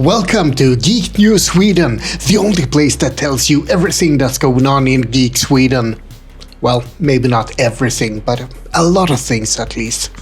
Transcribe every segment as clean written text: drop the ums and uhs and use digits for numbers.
Welcome to Geek News Sweden, the only place that tells you everything that's going on in Geek Sweden. Well, maybe not everything, but a lot of things at least.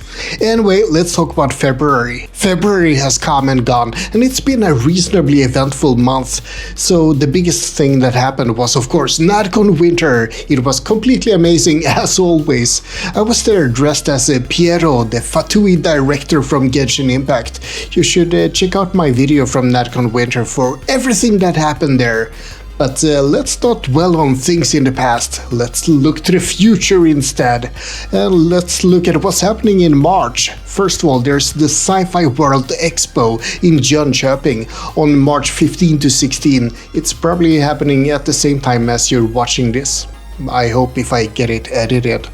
Anyway, let's talk about February. February has come and gone, and it's been a reasonably eventful month. So the biggest thing that happened was, of course, Närcon Winter. It was completely amazing, as always. I was there dressed as Piero, the Fatui director from Genshin Impact. You should check out my video from Närcon Winter for everything that happened there. But let's not dwell on things in the past. Let's look to the future instead. And let's look at what's happening in March. First of all, there's the SciFiWorld Expo in Jönköping on March 15 to 16. It's probably happening at the same time as you're watching this. I hope if I get it edited.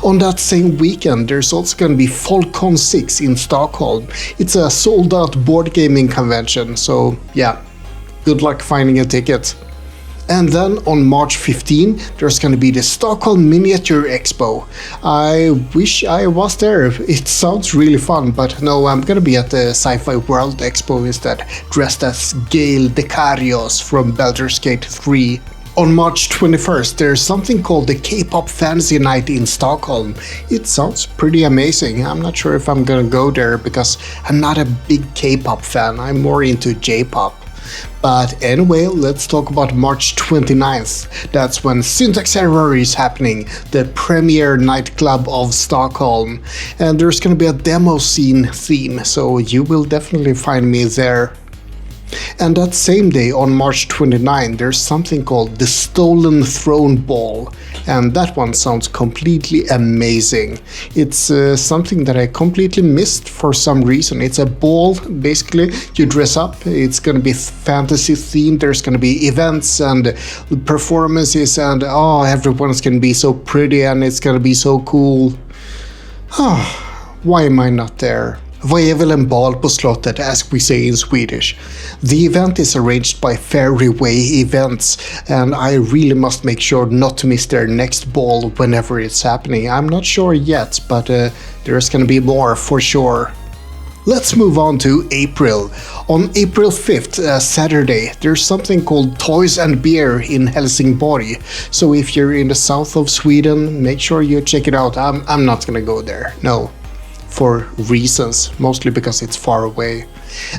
On that same weekend, there's also going to be Folkcon 6 in Stockholm. It's a sold-out board gaming convention, so yeah, good luck finding a ticket. And then on March 15, there's going to be the Stockholm Miniature Expo. I wish I was there. It sounds really fun, but no, I'm going to be at the SciFiWorld Expo instead, dressed as Gale Decarios from Baldur's Gate 3. On March 21st, there's something called the K-pop Fantasy Night in Stockholm. It sounds pretty amazing. I'm not sure if I'm going to go there because I'm not a big K-pop fan. I'm more into J-pop. But anyway, let's talk about March 29th. That's when Syntax Error is happening, the premier nightclub of Stockholm. And there's gonna be a demo scene theme, so you will definitely find me there. And that same day, on March 29, there's something called the Stolen Throne Ball. And that one sounds completely amazing. It's something that I completely missed for some reason. It's a ball, basically. You dress up, it's going to be fantasy themed, there's going to be events and performances, and everyone's going to be so pretty and it's going to be so cool. Why am I not there? Vad är väl en bal på slottet, as we say in Swedish. The event is arranged by Fairway Events, and I really must make sure not to miss their next ball whenever it's happening. I'm not sure yet, but there's gonna be more for sure. Let's move on to April. On April 5th, Saturday, there's something called Toys and Beer in Helsingborg. So if you're in the south of Sweden, make sure you check it out. I'm not gonna go there, no. For reasons, mostly because it's far away.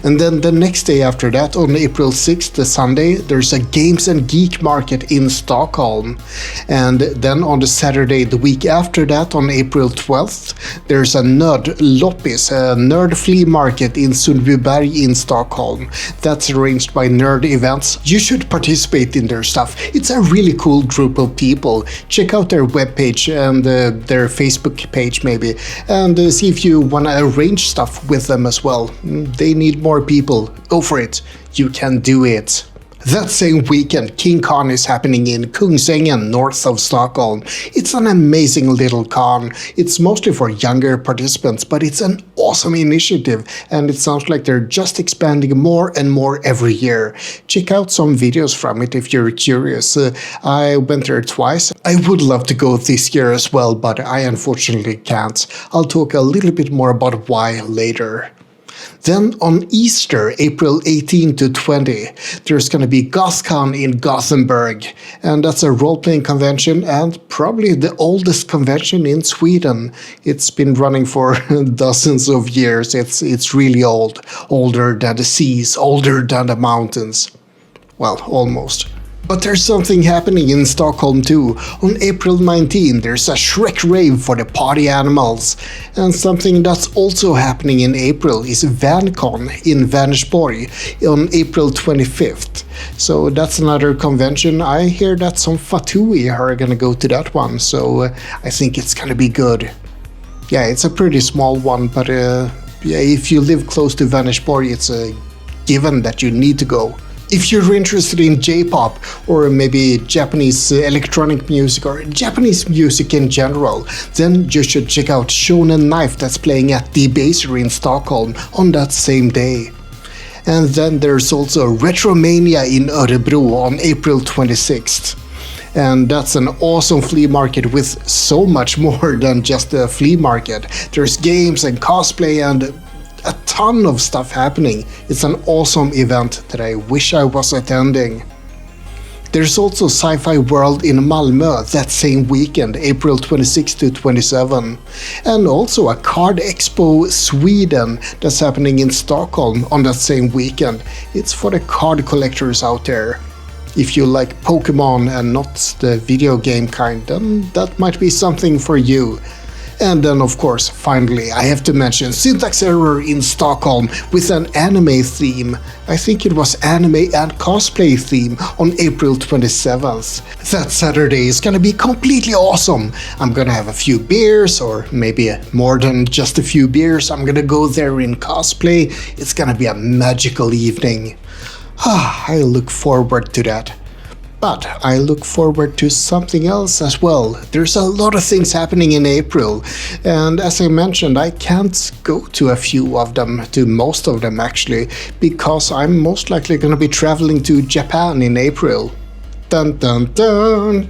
And then the next day after that, on April 6th, the Sunday, there's a Games and Geek market in Stockholm. And then on the Saturday, the week after that, on April 12th, there's a Nördloppis, a nerd flea market in Sundbyberg in Stockholm. That's arranged by Nerd Events. You should participate in their stuff. It's a really cool group of people. Check out their webpage and their Facebook page maybe, and see if you want to arrange stuff with them as well. They need more people. Go for it. You can do it. That same weekend, KingCon is happening in Kungsängen, north of Stockholm. It's an amazing little con. It's mostly for younger participants, but it's an awesome initiative, and it sounds like they're just expanding more and more every year. Check out some videos from it if you're curious. I went there twice. I would love to go this year as well, but I unfortunately can't. I'll talk a little bit more about why later. Then on Easter, April 18 to 20, there's going to be GothCon in Gothenburg. And that's a role-playing convention and probably the oldest convention in Sweden. It's been running for dozens of years. It's really old. Older than the seas, older than the mountains. Well, almost. But there's something happening in Stockholm too. On April 19, there's a Shrek Rave for the party animals. And something that's also happening in April is VänCon in Vänersborg on April 25th. So that's another convention. I hear that some Fatui are gonna go to that one, so I think it's gonna be good. Yeah, it's a pretty small one, but if you live close to Vänersborg, it's a given that you need to go. If you're interested in J-pop or maybe Japanese electronic music or Japanese music in general, then you should check out Shonen Knife that's playing at the Bazaar in Stockholm on that same day. And then there's also Retromania in Örebro on April 26th. And that's an awesome flea market with so much more than just a flea market. There's games and cosplay and a ton of stuff happening. It's an awesome event that I wish I was attending. There's also SciFiWorld in Malmö that same weekend, April 26 to 27. And also a Card Expo Sweden that's happening in Stockholm on that same weekend. It's for the card collectors out there. If you like Pokemon and not the video game kind, then that might be something for you. And then of course, finally, I have to mention Syntax Error in Stockholm with an anime theme. I think it was anime and cosplay theme on April 27th. That Saturday is gonna be completely awesome. I'm gonna have a few beers, or maybe more than just a few beers. I'm gonna go there in cosplay. It's gonna be a magical evening. I look forward to that. But I look forward to something else as well. There's a lot of things happening in April, and as I mentioned, I can't go to a few of them, to most of them actually, because I'm most likely going to be traveling to Japan in April. Dun dun dun!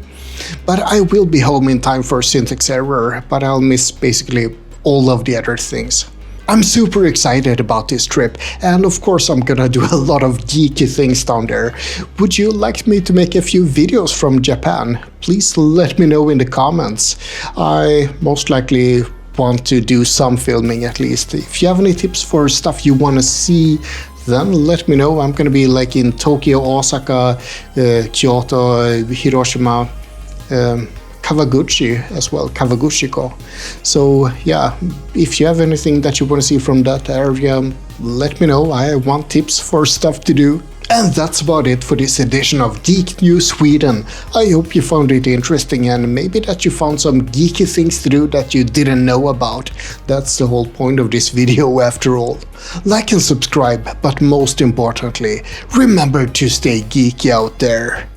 But I will be home in time for Syntax Error, but I'll miss basically all of the other things. I'm super excited about this trip, and of course I'm gonna do a lot of geeky things down there. Would you like me to make a few videos from Japan? Please let me know in the comments. I most likely want to do some filming at least. If you have any tips for stuff you want to see, then let me know. I'm gonna be like in Tokyo, Osaka, Kyoto, Hiroshima, Kawaguchi as well, Kawaguchiko. So yeah, if you have anything that you want to see from that area, let me know. I want tips for stuff to do. And that's about it for this edition of Geek News Sweden. I hope you found it interesting, and maybe that you found some geeky things to do that you didn't know about. That's the whole point of this video after all. Like and subscribe, but most importantly, remember to stay geeky out there.